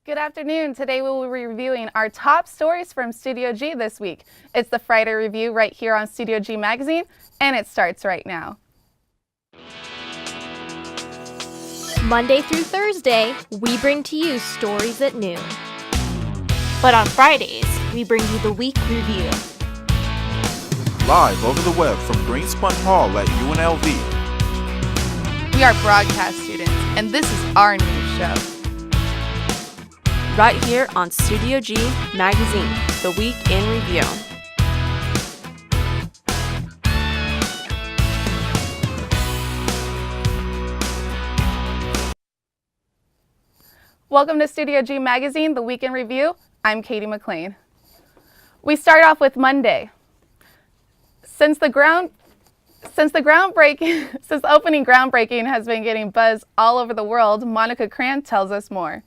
Good afternoon. Today we will be reviewing our top stories from Studio G this week. It's the Friday review right here on Studio G Magazine, and it starts right now. Monday through Thursday, we bring to you stories at noon. But on Fridays, we bring you the week review. Live over the web from Greenspun Hall at UNLV. We are broadcast students, and this is our news show. Right here on Studio G Magazine, the week in review. Welcome to Studio G Magazine, the week in review. I'm Katie McLean. We start off with Monday. Since the opening groundbreaking has been getting buzz all over the world, Monica Cran tells us more.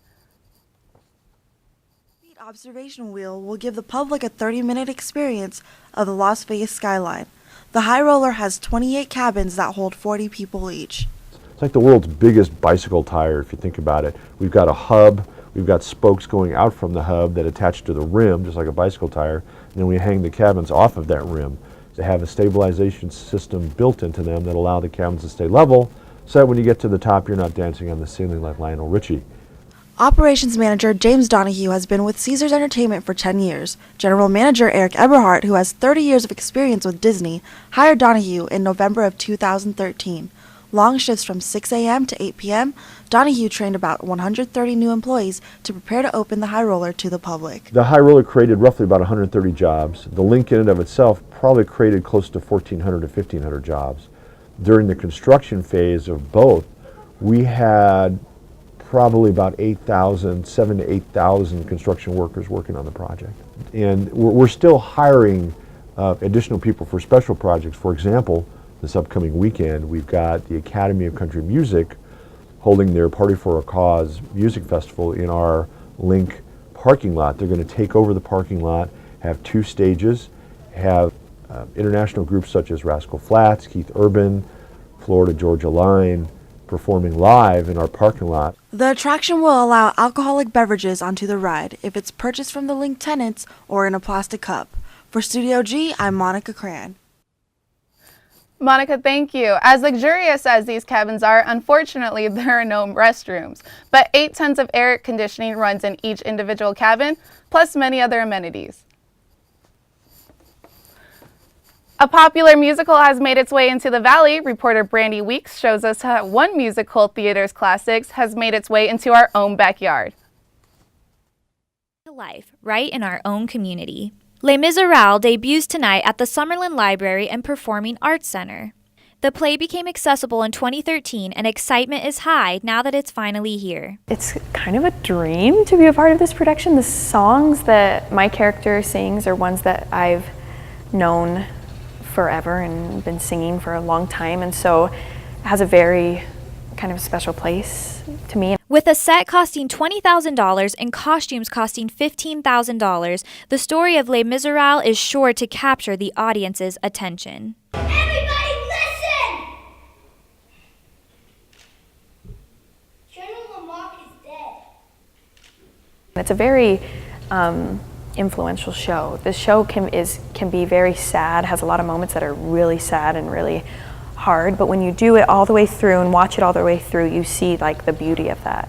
The observation wheel will give the public a 30-minute experience of the Las Vegas skyline. The high roller has 28 cabins that hold 40 people each. It's like the world's biggest bicycle tire, if you think about it. We've got a hub, we've got spokes going out from the hub that attach to the rim, just like a bicycle tire, and then we hang the cabins off of that rim to have a stabilization system built into them that allow the cabins to stay level, so that when you get to the top, you're not dancing on the ceiling like Lionel Richie. Operations Manager James Donahue has been with Caesars Entertainment for 10 years. General Manager Eric Eberhardt, who has 30 years of experience with Disney, hired Donahue in November of 2013. Long shifts from 6 a.m. to 8 p.m., Donahue trained about 130 new employees to prepare to open the high roller to the public. The high roller created roughly about 130 jobs. The link in and of itself probably created close to 1,400 to 1,500 jobs. During the construction phase of both, we had probably about 7,000 to 8,000 construction workers working on the project. And we're still hiring additional people for special projects. For example, this upcoming weekend, we've got the Academy of Country Music holding their Party for a Cause music festival in our Link parking lot. They're going to take over the parking lot, have 2 stages, have international groups such as Rascal Flatts, Keith Urban, Florida Georgia Line, performing live in our parking lot. The attraction will allow alcoholic beverages onto the ride if it's purchased from the Link tenants or in a plastic cup. For Studio G, I'm Monica Cran. Monica, thank you. As luxurious as these cabins are, unfortunately, there are no restrooms, but 8 tons of air conditioning runs in each individual cabin, plus many other amenities. A popular musical has made its way into the Valley. Reporter Brandy Weeks shows us how one musical theater's classics has made its way into our own backyard. Life right in our own community. Les Miserables debuts tonight at the Summerlin Library and Performing Arts Center. The play became accessible in 2013 and excitement is high now that it's finally here. It's kind of a dream to be a part of this production. The songs that my character sings are ones that I've known forever and been singing for a long time, and so it has a very kind of special place to me. With a set costing $20,000 and costumes costing $15,000, the story of Les Miserables is sure to capture the audience's attention. Everybody listen! General Lamarck is dead. It's a very influential show. This show can be very sad, has a lot of moments that are really sad and really hard, but when you do it all the way through and watch it all the way through, you see like the beauty of that,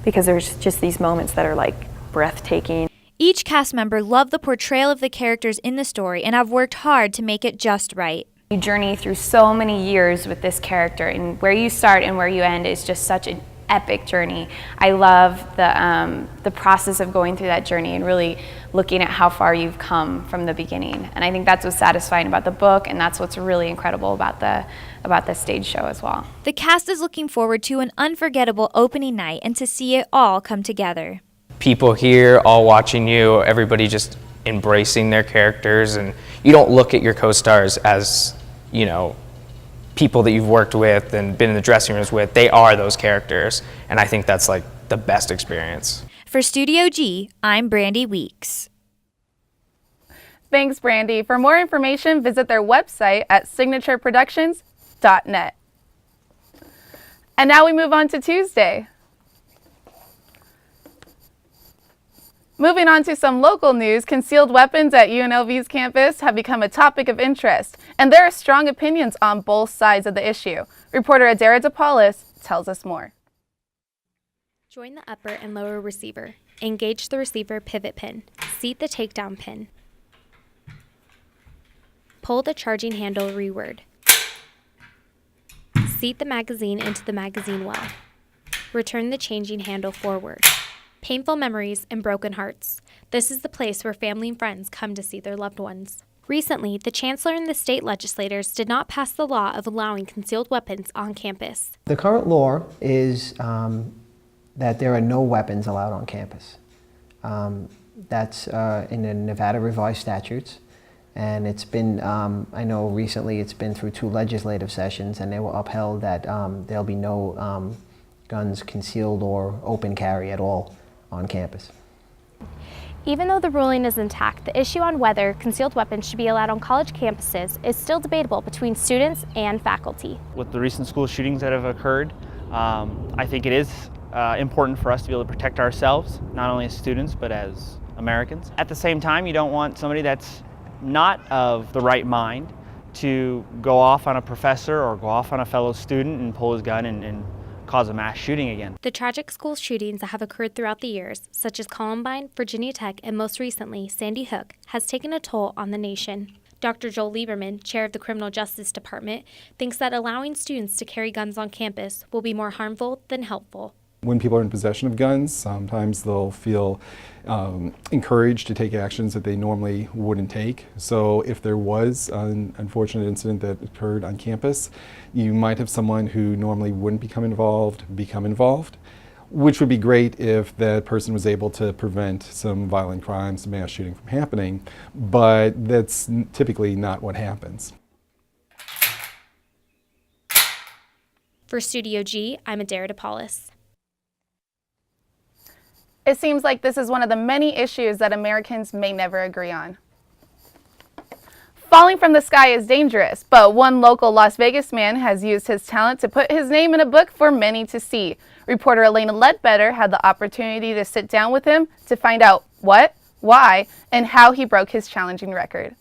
because there's just these moments that are like breathtaking. Each cast member loved the portrayal of the characters in the story and have worked hard to make it just right. You journey through so many years with this character, and where you start and where you end is just such an epic journey. I love the process of going through that journey and really looking at how far you've come from the beginning. And I think that's what's satisfying about the book, and that's what's really incredible about the stage show as well. The cast is looking forward to an unforgettable opening night and to see it all come together. People here all watching you, everybody just embracing their characters, and you don't look at your co-stars as, you know, people that you've worked with and been in the dressing rooms with. They are those characters, and I think that's like the best experience. For Studio G, I'm Brandy Weeks. Thanks, Brandy. For more information, visit their website at signatureproductions.net. And now we move on to Tuesday. Moving on to some local news, concealed weapons at UNLV's campus have become a topic of interest, and there are strong opinions on both sides of the issue. Reporter Adara DePaulis tells us more. Join the upper and lower receiver. Engage the receiver pivot pin. Seat the takedown pin. Pull the charging handle reward. Seat the magazine into the magazine well. Return the changing handle forward. Painful memories and broken hearts. This is the place where family and friends come to see their loved ones. Recently, the chancellor and the state legislators did not pass the law of allowing concealed weapons on campus. The current law is that there are no weapons allowed on campus. That's in the Nevada revised statutes. And it's been, I know recently it's been through 2 legislative sessions, and they were upheld that there'll be no guns concealed or open carry at all on campus. Even though the ruling is intact, the issue on whether concealed weapons should be allowed on college campuses is still debatable between students and faculty. With the recent school shootings that have occurred, I think it is important for us to be able to protect ourselves, not only as students, but as Americans. At the same time, you don't want somebody that's not of the right mind to go off on a professor or go off on a fellow student and pull his gun and cause a mass shooting again. The tragic school shootings that have occurred throughout the years, such as Columbine, Virginia Tech, and most recently, Sandy Hook, has taken a toll on the nation. Dr. Joel Lieberman, chair of the Criminal Justice Department, thinks that allowing students to carry guns on campus will be more harmful than helpful. When people are in possession of guns, sometimes they'll feel encouraged to take actions that they normally wouldn't take. So if there was an unfortunate incident that occurred on campus, you might have someone who normally wouldn't become involved, which would be great if that person was able to prevent some violent crimes, mass shooting from happening, but that's typically not what happens. For Studio G, I'm Adara DePaulis. It seems like this is one of the many issues that Americans may never agree on. Falling from the sky is dangerous, but one local Las Vegas man has used his talent to put his name in a book for many to see. Reporter Elena Ledbetter had the opportunity to sit down with him to find out what, why, and how he broke his challenging record.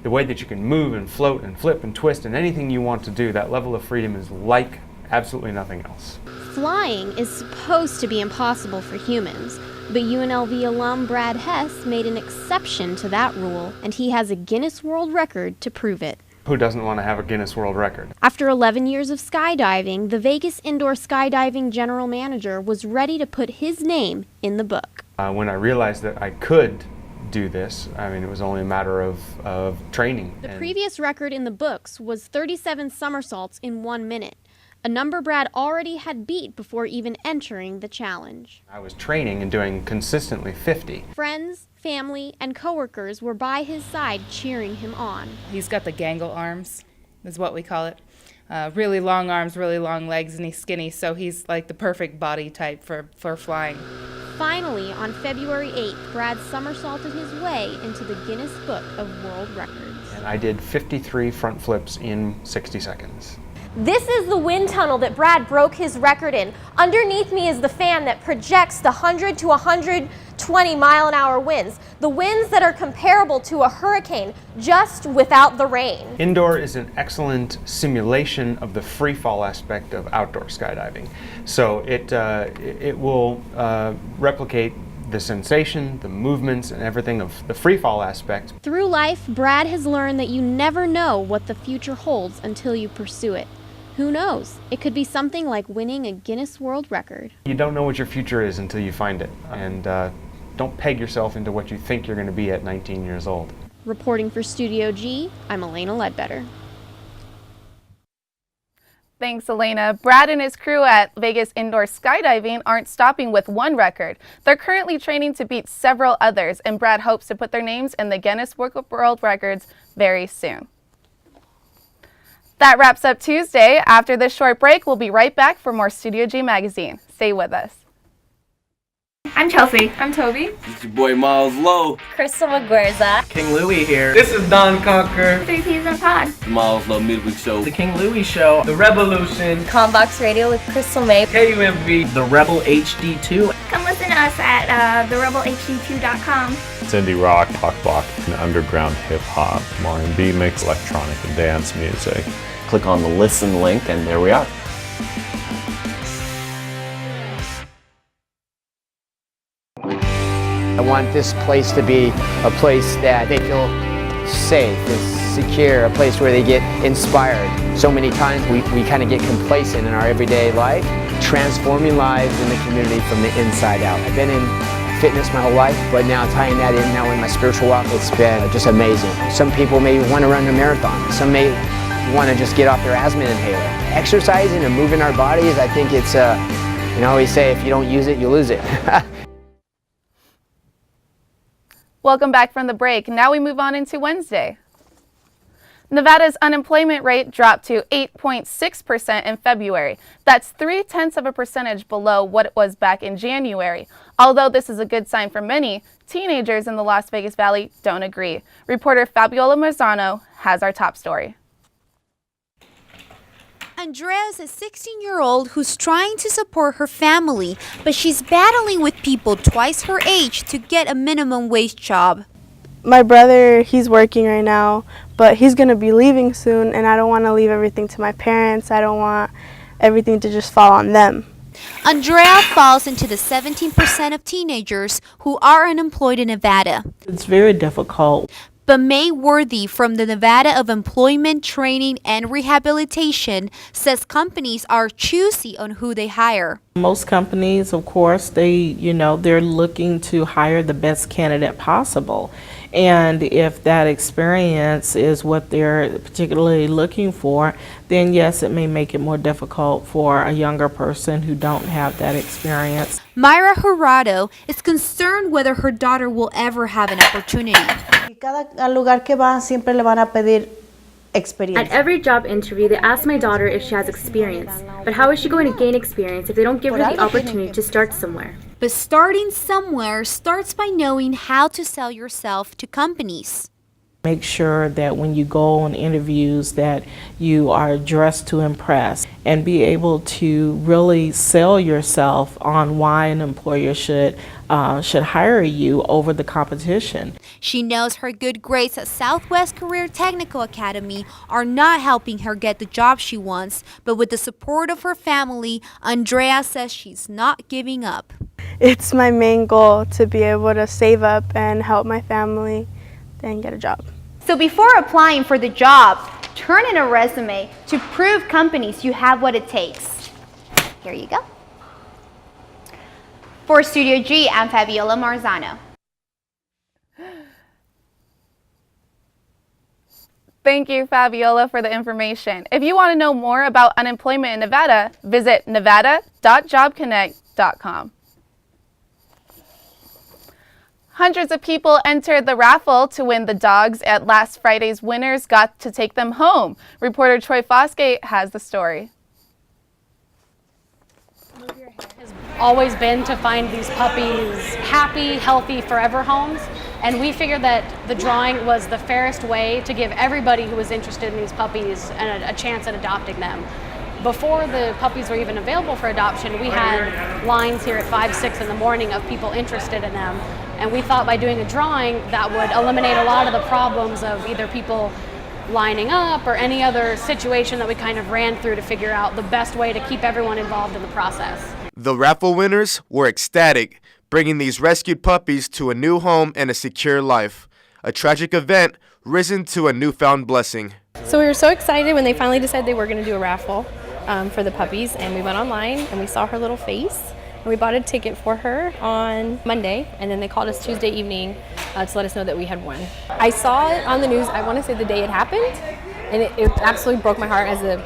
The way that you can move and float and flip and twist and anything you want to do, that level of freedom is like absolutely nothing else. Flying is supposed to be impossible for humans, but UNLV alum Brad Hess made an exception to that rule, and he has a Guinness World Record to prove it. Who doesn't want to have a Guinness World Record? After 11 years of skydiving, the Vegas indoor skydiving general manager was ready to put his name in the book. When I realized that I could do this, I mean, it was only a matter of training. The previous record in the books was 37 somersaults in 1 minute. A number Brad already had beat before even entering the challenge. I was training and doing consistently 50. Friends, family, and coworkers were by his side cheering him on. He's got the gangle arms, is what we call it. Really long arms, really long legs, and he's skinny, so he's like the perfect body type for flying. Finally, on February 8th, Brad somersaulted his way into the Guinness Book of World Records. And I did 53 front flips in 60 seconds. This is the wind tunnel that Brad broke his record in. Underneath me is the fan that projects the 100 to 120 mile an hour winds. The winds that are comparable to a hurricane, just without the rain. Indoor is an excellent simulation of the free fall aspect of outdoor skydiving. So it will replicate the sensation, the movements, and everything of the free fall aspect. Through life, Brad has learned that you never know what the future holds until you pursue it. Who knows? It could be something like winning a Guinness World Record. You don't know what your future is until you find it. And don't peg yourself into what you think you're going to be at 19 years old. Reporting for Studio G, I'm Elena Ledbetter. Thanks, Elena. Brad and his crew at Vegas Indoor Skydiving aren't stopping with one record. They're currently training to beat several others, and Brad hopes to put their names in the Guinness Book of World Records very soon. That wraps up Tuesday. After this short break, we'll be right back for more Studio G Magazine. Stay with us. I'm Chelsea. I'm Toby. It's your boy Miles Lowe. Crystal McGuerza. King Louie here. This is Don Conquer. 3 P's in Pod. The Miles Lowe Midweek Show. The King Louie Show. The Revolution. Combox Radio with Crystal May. KUMV. The Rebel HD2. Come listen to us at therebelhd2.com. It's indie rock, pop rock, and underground hip hop, R&B mix, electronic and dance music. Click on the listen link and there we are. I want this place to be a place that they feel safe, is secure, a place where they get inspired. So many times we kind of get complacent in our everyday life, transforming lives in the community from the inside out. I've been in fitness my whole life, but now tying that in now in my spiritual walk, it's been just amazing. Some people may want to run a marathon. Some may want to just get off their asthma inhaler. Exercising and moving our bodies, I think it's, you know, always say if you don't use it, you lose it. Welcome back from the break. Now we move on into Wednesday. Nevada's unemployment rate dropped to 8.6% in February. That's 0.3% below what it was back in January. Although this is a good sign for many, teenagers in the Las Vegas Valley don't agree. Reporter Fabiola Marzano has our top story. Andrea is a 16-year-old who's trying to support her family, but she's battling with people twice her age to get a minimum wage job. My brother, he's working right now, but he's going to be leaving soon, and I don't want to leave everything to my parents. I don't want everything to just fall on them. Andrea falls into the 17% of teenagers who are unemployed in Nevada. It's very difficult. But May Worthy from the Nevada of Employment, Training, and Rehabilitation says companies are choosy on who they hire. Most companies, of course, they're looking to hire the best candidate possible. And if that experience is what they're particularly looking for, then yes, it may make it more difficult for a younger person who don't have that experience. Myra Jurado is concerned whether her daughter will ever have an opportunity. Cada lugar que va siempre le van a pedir experiencia. At every job interview, they ask my daughter if she has experience. But how is she going to gain experience if they don't give her the opportunity to start somewhere? But starting somewhere starts by knowing how to sell yourself to companies. Make sure that when you go on interviews that you are dressed to impress and be able to really sell yourself on why an employer should hire you over the competition. She knows her good grades at Southwest Career Technical Academy are not helping her get the job she wants, but with the support of her family, Andrea says she's not giving up. It's my main goal to be able to save up and help my family and get a job. So before applying for the job, turn in a resume to prove companies you have what it takes. Here you go. For Studio G, I'm Fabiola Marzano. Thank you, Fabiola, for the information. If you want to know more about unemployment in Nevada, visit nevada.jobconnect.com. Hundreds of people entered the raffle to win the dogs at last Friday's winners got to take them home. Reporter Troy Fosgate has the story. Has always been to find these puppies happy, healthy, forever homes. And we figured that the drawing was the fairest way to give everybody who was interested in these puppies a chance at adopting them. Before the puppies were even available for adoption, we had lines here at 5, 6 in the morning of people interested in them. And we thought by doing a drawing that would eliminate a lot of the problems of either people lining up or any other situation that we kind of ran through to figure out the best way to keep everyone involved in the process. The raffle winners were ecstatic, bringing these rescued puppies to a new home and a secure life. A tragic event risen to a newfound blessing. So we were so excited when they finally decided they were going to do a raffle for the puppies, and we went online and we saw her little face. And we bought a ticket for her on Monday, and then they called us Tuesday evening to let us know that we had won. I saw it on the news, I want to say the day it happened, and it absolutely broke my heart as a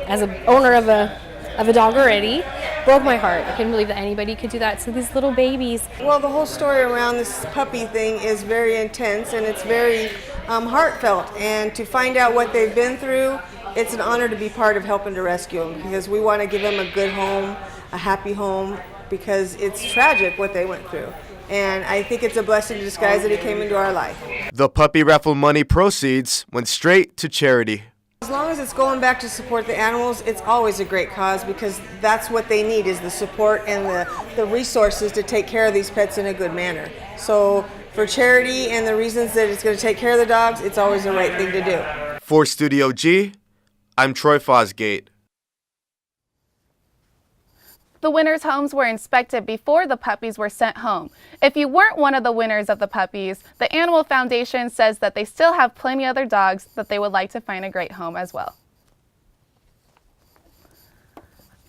owner of a dog already. Broke my heart. I couldn't believe that anybody could do that to these little babies. Well, the whole story around this puppy thing is very intense, and it's very heartfelt. And to find out what they've been through, it's an honor to be part of helping to rescue them, because we want to give them a good home, a happy home, because it's tragic what they went through. And I think it's a blessing in disguise that he came into our life. The puppy raffle money proceeds went straight to charity. As long as it's going back to support the animals, it's always a great cause because that's what they need is the support and the resources to take care of these pets in a good manner. So for charity and the reasons that it's going to take care of the dogs, it's always the right thing to do. For Studio G, I'm Troy Fosgate. The winners' homes were inspected before the puppies were sent home. If you weren't one of the winners of the puppies, the Animal Foundation says that they still have plenty other dogs that they would like to find a great home as well.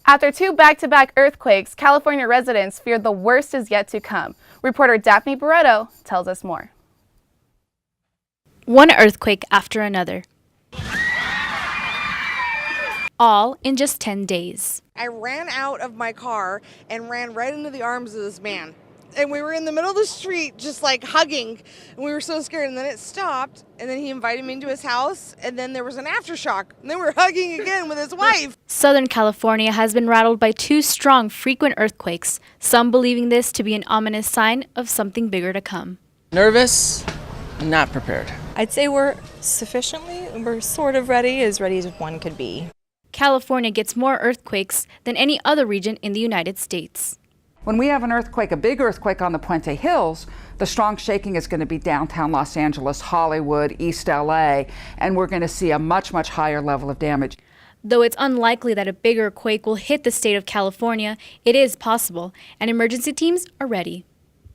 After 2 back-to-back earthquakes, California residents fear the worst is yet to come. Reporter Daphne Barreto tells us more. One earthquake after another, all in just 10 days. I ran out of my car and ran right into the arms of this man. And we were in the middle of the street just like hugging, and we were so scared. And then it stopped, and then he invited me into his house, and then there was an aftershock, and then we were hugging again with his wife. Southern California has been rattled by 2 strong, frequent earthquakes, some believing this to be an ominous sign of something bigger to come. Nervous, not prepared. I'd say we're sort of ready as one could be. California gets more earthquakes than any other region in the United States. When we have an earthquake, a big earthquake on the Puente Hills, the strong shaking is going to be downtown Los Angeles, Hollywood, East LA, and we're going to see a much, much higher level of damage. Though it's unlikely that a bigger quake will hit the state of California, it is possible, and emergency teams are ready.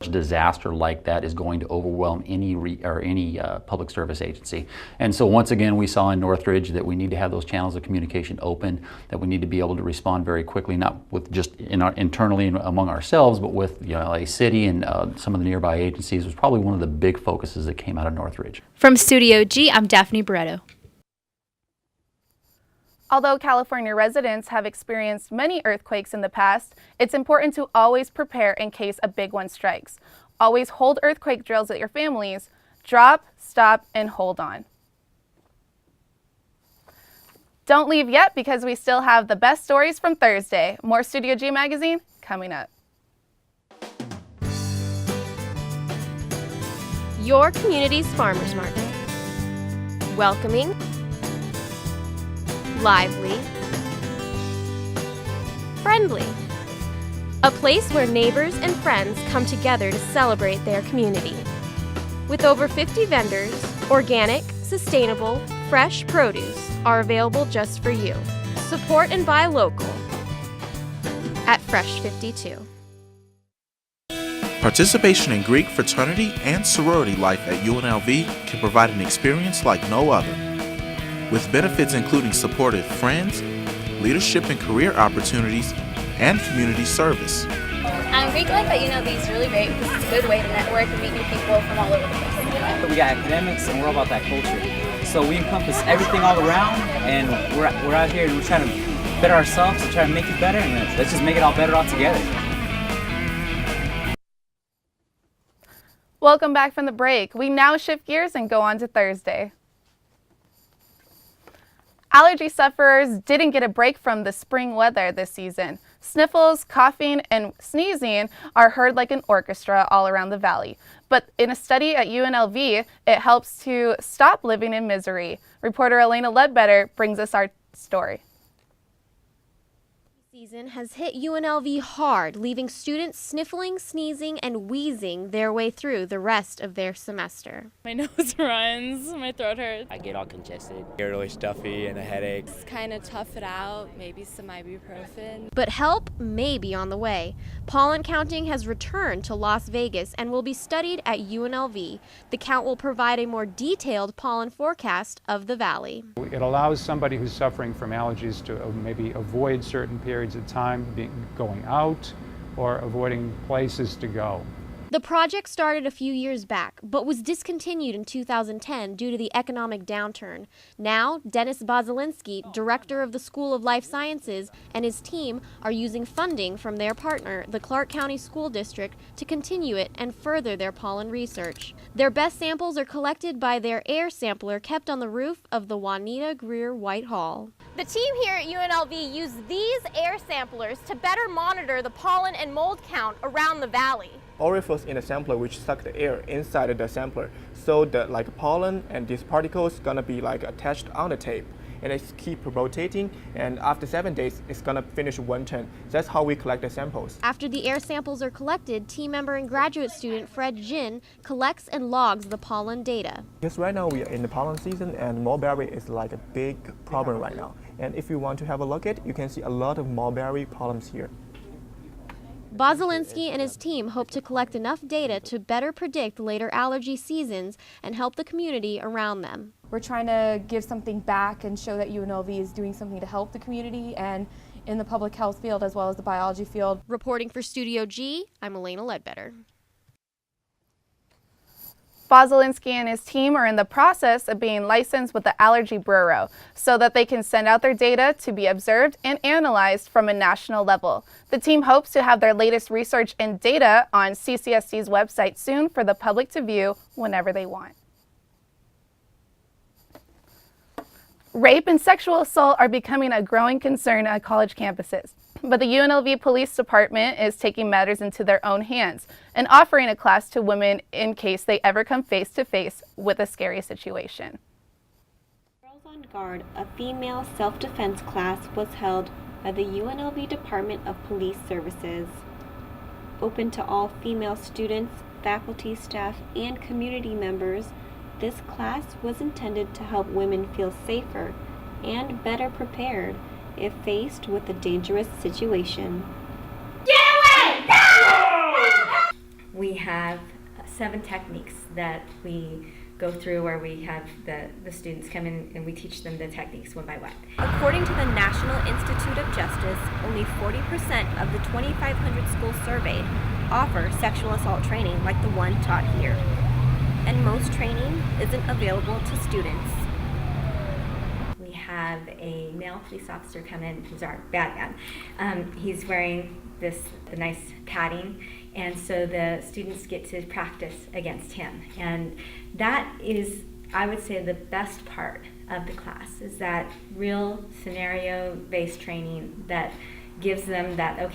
A disaster like that is going to overwhelm any public service agency. And so once again, we saw in Northridge that we need to have those channels of communication open, that we need to be able to respond very quickly, not with just internally among ourselves, but with LA City and some of the nearby agencies. Was probably one of the big focuses that came out of Northridge. From Studio G, I'm Daphne Barreto. Although California residents have experienced many earthquakes in the past, it's important to always prepare in case a big one strikes. Always hold earthquake drills at your families. Drop, stop, and hold on. Don't leave yet because we still have the best stories from Thursday. More Studio G magazine coming up. Your community's farmers market. Welcoming, lively, friendly. A place where neighbors and friends come together to celebrate their community. With over 50 vendors, organic, sustainable, fresh produce are available just for you. Support and buy local at Fresh 52. Participation in Greek fraternity and sorority life at UNLV can provide an experience like no other, with benefits including supportive friends, leadership and career opportunities, and community service. Greek life at UNLV is really great because it's a good way to network and meet new people from all over the place. We got academics and we're all about that culture. So we encompass everything all around, and we're out here and we're trying to better ourselves and try to make it better, and let's just make it all better all together. Welcome back from the break. We now shift gears and go on to Thursday. Allergy sufferers didn't get a break from the spring weather this season. Sniffles, coughing, and sneezing are heard like an orchestra all around the valley. But in a study at UNLV, it helps to stop living in misery. Reporter Elena Ledbetter brings us our story. Season has hit UNLV hard, leaving students sniffling, sneezing, and wheezing their way through the rest of their semester. My nose runs, my throat hurts. I get all congested, get really stuffy and a headache. Just kind of tough it out, maybe some ibuprofen. But help may be on the way. Pollen counting has returned to Las Vegas and will be studied at UNLV. The count will provide a more detailed pollen forecast of the valley. It allows somebody who's suffering from allergies to maybe avoid certain periods of time going out or avoiding places to go. The project started a few years back, but was discontinued in 2010 due to the economic downturn. Now, Dennis Bozolinsky, director of the School of Life Sciences, and his team are using funding from their partner, the Clark County School District, to continue it and further their pollen research. Their best samples are collected by their air sampler kept on the roof of the Juanita Greer White Hall. The team here at UNLV used these air samplers to better monitor the pollen and mold count around the valley. Orifice in the sampler which suck the air inside of the sampler, so the pollen and these particles gonna be attached on the tape, and it keep rotating, and after 7 days, it's gonna finish 1 ton. That's how we collect the samples. After the air samples are collected, team member and graduate student Fred Jin collects and logs the pollen data. Because right now we are in the pollen season, and mulberry is like a big problem right now. And if you want to have a look at it, you can see a lot of mulberry pollens here. Bozolinsky and his team hope to collect enough data to better predict later allergy seasons and help the community around them. We're trying to give something back and show that UNLV is doing something to help the community and in the public health field as well as the biology field. Reporting for Studio G, I'm Elena Ledbetter. Bozolinsky and his team are in the process of being licensed with the Allergy Bureau so that they can send out their data to be observed and analyzed from a national level. The team hopes to have their latest research and data on CCSC's website soon for the public to view whenever they want. Rape and sexual assault are becoming a growing concern at college campuses. But the UNLV Police Department is taking matters into their own hands and offering a class to women in case they ever come face to face with a scary situation. Girls on Guard, a female self-defense class, was held by the UNLV Department of Police Services. Open to all female students, faculty, staff, and community members, this class was intended to help women feel safer and better prepared if faced with a dangerous situation. Get away! No! We have 7 techniques that we go through where we have the students come in and we teach them the techniques one by one. According to the National Institute of Justice, only 40% of the 2,500 schools surveyed offer sexual assault training like the one taught here. And most training isn't available to students. Have a male police officer come in who's our bad man. He's wearing the nice padding, and so the students get to practice against him. And that is, I would say, the best part of the class is that real scenario-based training that gives them that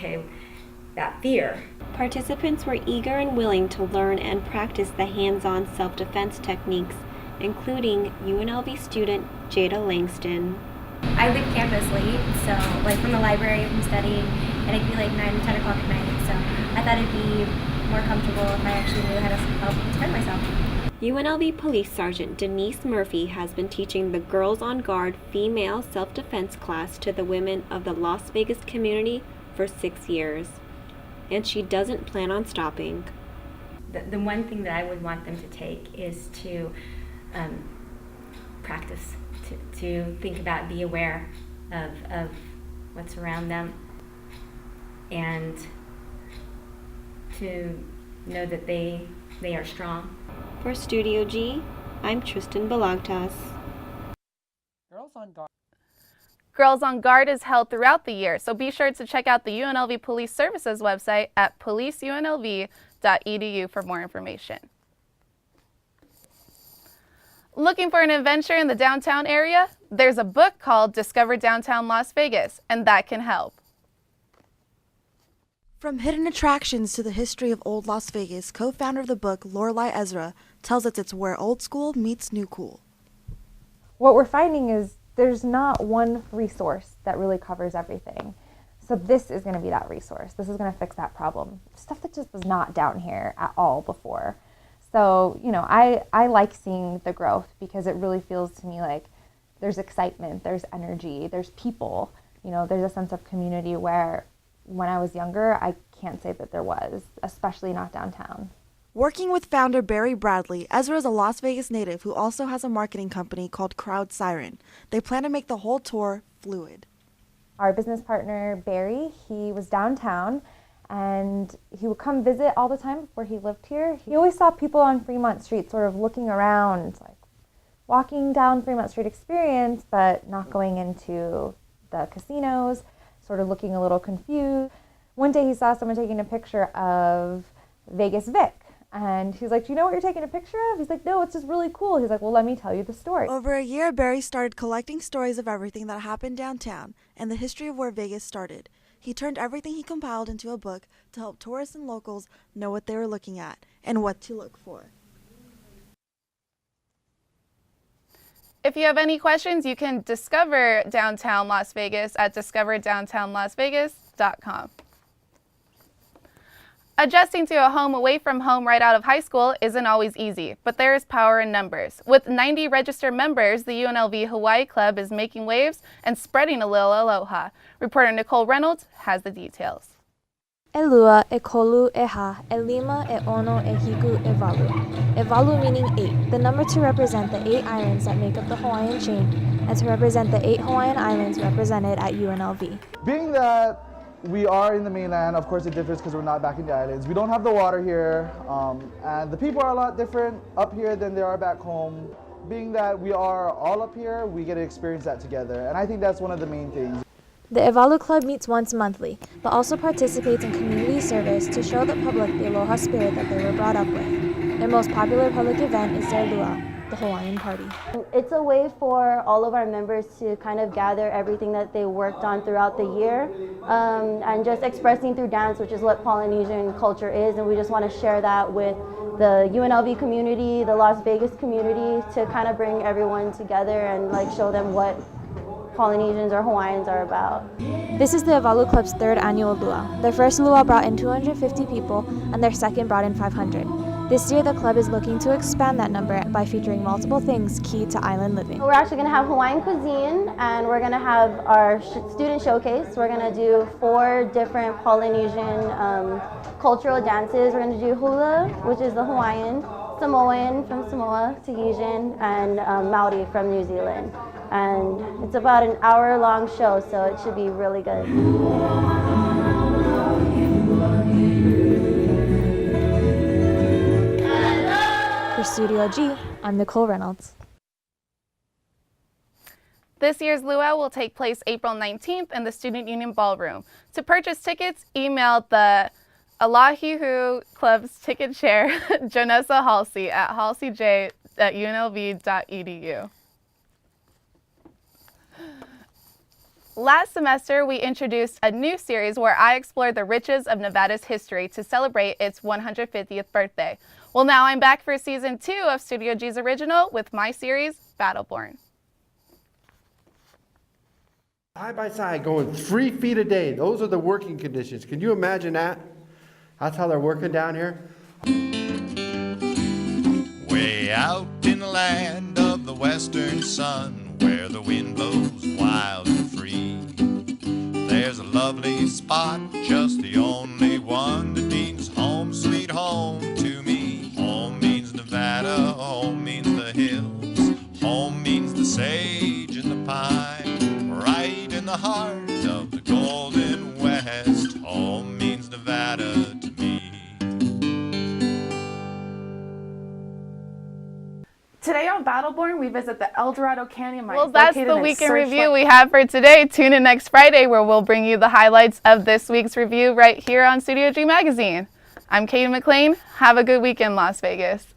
fear. Participants were eager and willing to learn and practice the hands-on self-defense techniques, including UNLV student Jada Langston. I leave campus late, so like from the library, from studying, and it could be like 9 or 10 o'clock at night, so I thought it'd be more comfortable if I actually knew how to help defend myself. UNLV Police Sergeant Denise Murphy has been teaching the Girls on Guard female self-defense class to the women of the Las Vegas community for 6 years, and she doesn't plan on stopping. The one thing that I would want them to take is to practice, to think about, be aware of what's around them, and to know that they are strong. For Studio G, I'm Tristan Balagtas. Girls on Guard. Girls on Guard is held throughout the year, so be sure to check out the UNLV Police Services website at policeunlv.edu for more information. Looking for an adventure in the downtown area? There's a book called Discover Downtown Las Vegas, and that can help. From hidden attractions to the history of old Las Vegas, co-founder of the book, Lorelei Ezra, tells us it's where old school meets new cool. What we're finding is there's not one resource that really covers everything. So this is going to be that resource. This is going to fix that problem. Stuff that just was not down here at all before. So, you know, I like seeing the growth because it really feels to me like there's excitement, there's energy, there's people, you know, there's a sense of community where when I was younger, I can't say that there was, especially not downtown. Working with founder Barry Bradley, Ezra is a Las Vegas native who also has a marketing company called Crowd Siren. They plan to make the whole tour fluid. Our business partner, Barry, he was downtown and he would come visit all the time before he lived here. He always saw people on Fremont Street sort of looking around, like walking down Fremont Street Experience, but not going into the casinos, sort of looking a little confused. One day he saw someone taking a picture of Vegas Vic. And he's like, do you know what you're taking a picture of? He's like, no, it's just really cool. He's like, well, let me tell you the story. Over a year, Barry started collecting stories of everything that happened downtown and the history of where Vegas started. He turned everything he compiled into a book to help tourists and locals know what they were looking at and what to look for. If you have any questions, you can discover downtown Las Vegas at discoverdowntownlasvegas.com. Adjusting to a home away from home right out of high school isn't always easy, but there is power in numbers. With 90 registered members, the UNLV Hawaii Club is making waves and spreading a little aloha. Reporter Nicole Reynolds has the details. E lua, e kolu, e ha, e lima, e ono, e hiku, e walu. E walu meaning 8, the number to represent the 8 islands that make up the Hawaiian chain, and to represent the 8 Hawaiian islands represented at UNLV. Being that we are in the mainland, of course it differs because we're not back in the islands. We don't have the water here, and the people are a lot different up here than they are back home. Being that we are all up here, we get to experience that together, and I think that's one of the main things. The Evalu Club meets once monthly, but also participates in community service to show the public the aloha spirit that they were brought up with. Their most popular public event is their lua, the Hawaiian party. It's a way for all of our members to kind of gather everything that they worked on throughout the year, and just expressing through dance, which is what Polynesian culture is, and we just want to share that with the UNLV community, the Las Vegas community, to kind of bring everyone together and like show them what Polynesians or Hawaiians are about. This is the Evalu Club's 3rd annual lua. Their first lua brought in 250 people, and their second brought in 500. This year, the club is looking to expand that number by featuring multiple things key to island living. We're actually going to have Hawaiian cuisine, and we're going to have our student showcase. We're going to do 4 different Polynesian cultural dances. We're going to do hula, which is the Hawaiian, Samoan from Samoa, Tahitian, and Maori from New Zealand. And it's about an hour-long show, so it should be really good. For Studio G, I'm Nicole Reynolds. This year's luau will take place April 19th in the Student Union Ballroom. To purchase tickets, email the Alahihu Club's ticket chair, Janessa Halsey, at halseyj@unlv.edu. Last semester, we introduced a new series where I explored the riches of Nevada's history to celebrate its 150th birthday. Well, now I'm back for Season 2 of Studio G's original with my series, Battleborn. Side by side, going 3 feet a day. Those are the working conditions. Can you imagine that? That's how they're working down here. Way out in the land of the western sun, where the wind blows wild and free, there's a lovely spot, just the only one that means home sweet home to me. Home means Nevada, home means the hills, home means the sage and the pine, right in the heart of the golden west. Home means Nevada to me. Today on Battleborn, we visit the El Dorado Canyon Mine. Well, that's the weekend review we have for today. Tune in next Friday where we'll bring you the highlights of this week's review right here on Studio G Magazine. I'm Katie McLean. Have a good weekend, Las Vegas.